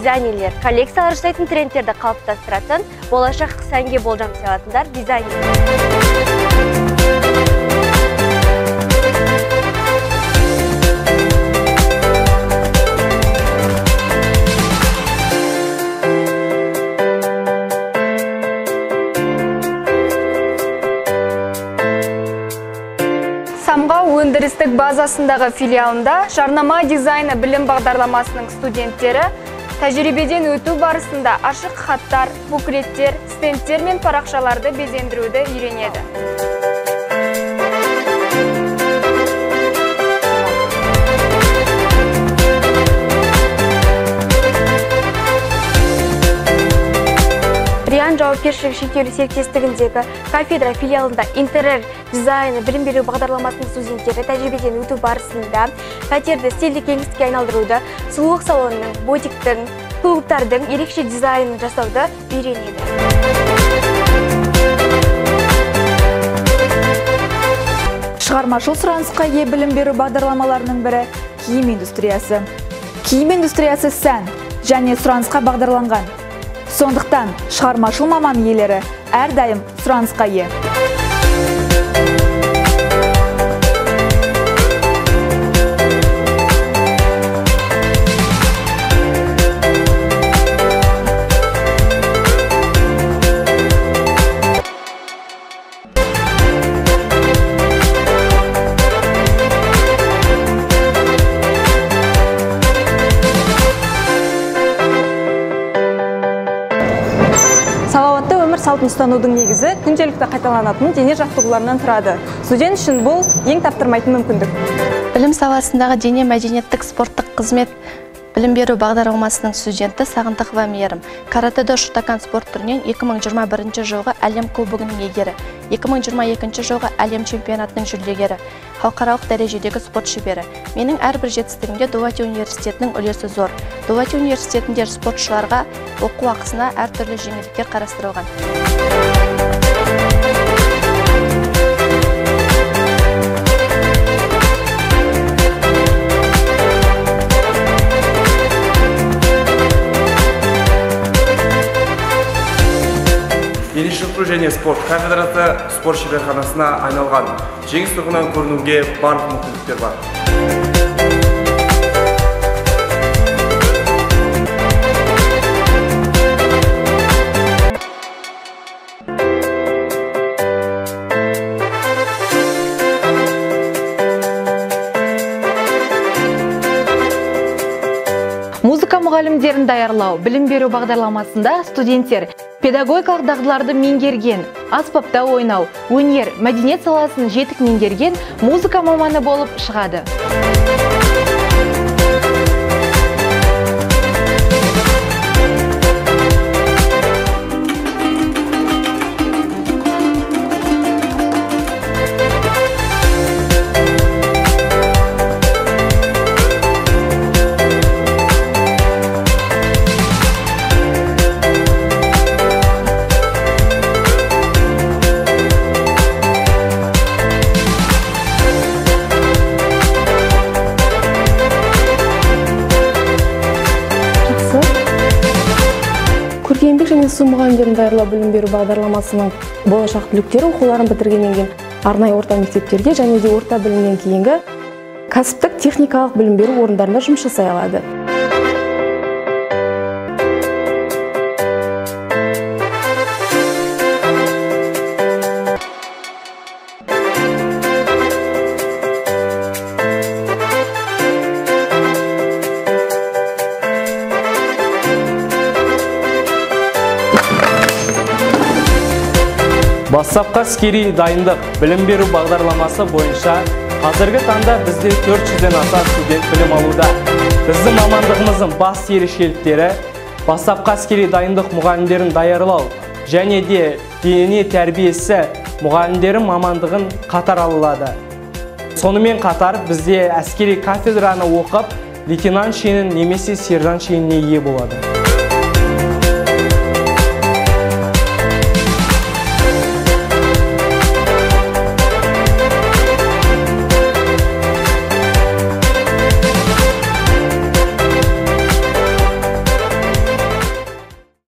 дизайнерлер, коллекциялар жасайтын трендтерді қалыптастыратын, болашақ сәнге болжам жасай алатындар дизайнерлер. Самғау өндірістік базасындағы филиалында жарнама дизайны білім бағдарламасының студенттері тәжірибеден өту барысында ашық хаттар, буклеттер, стендтер мен парақшаларды безендіруді үйренеді. Риан жауапкершілігі шектеулі серіктестігіндегі кафедра филиалында интерьер дизайны білім беру бағдарламасының студенттері тәжірибеден өту барысында пәтерді стильдік кеңістікке айналдыруды, сұлулық салонының, ботиктің, клубтардың ерекше дизайнын жасауды үйренеді. Шығармашыл сұранысқа ие білім беру бағдарламаларының бірі киім индустриясы. Киім индустриясы сән және сұранысқа бағдарланған. Сондықтан шығармашыл маман иелері әрдайым сұранысқа ие. Салауатты өмір салтын ұстанудың негізі күнделікті қайталанатын дене жаттығуларынан тұрады. Студент үшін бұл ең таптырмайтын мүмкіндік. Білім саласындағы дене мәдениеттік спорттық қызмет білім беру бағдарламасының студенті Сағындықова Мейірім. Каратэдо Шотакан спорт түрінен 2021 жылғы әлем кубогының егері, 2022 жылғы әлем чемпионатының жүлдегері, халықаралық дәрежедегі спорт шебері. Менің әрбір жетістігімде Дулати университетінің үлесі зор. Дулати университетінде спортшыларға оқу ақысына әртүрлі жеңілдіктер қарастырылған. Дене шынықтыру және спорт кафедрасы спорт шеберханасына айналған. Жеңіс тұрғынан көрінуге барлық мүмкіндіктер бар. Музыка мұғалімдерін даярлау білім беру бағдарламасында студенттер педагогикалық дағдыларды меңгерген, аспапта ойнау, өнер, мәдениет саласын жетік меңгерген музыка маманы болып шығады. Еңбек және су мұғалімдерін даярлау білім беру бағдарламасының болашақ түлектері оқуларын бітіргеннен кейін арнайы орта мектептерге және де орта білімнен кейінгі кәсіптік техникалық білім беру орындарында жұмыс жасай алады. Бастапқы әскери дайындық білім беру бағдарламасы бойынша қазіргі таңда бізде 400-ден аса студент білім алуда. Біздің мамандығымыздың басты ерекшеліктері бастапқы әскери дайындық мұғалімдерін даярлау және де дене тәрбиесі мұғалімдері мамандығын қатар алады. Сонымен қатар бізде әскери кафедраны оқып, лейтенант шенін немесе сержант шеніне ие болады.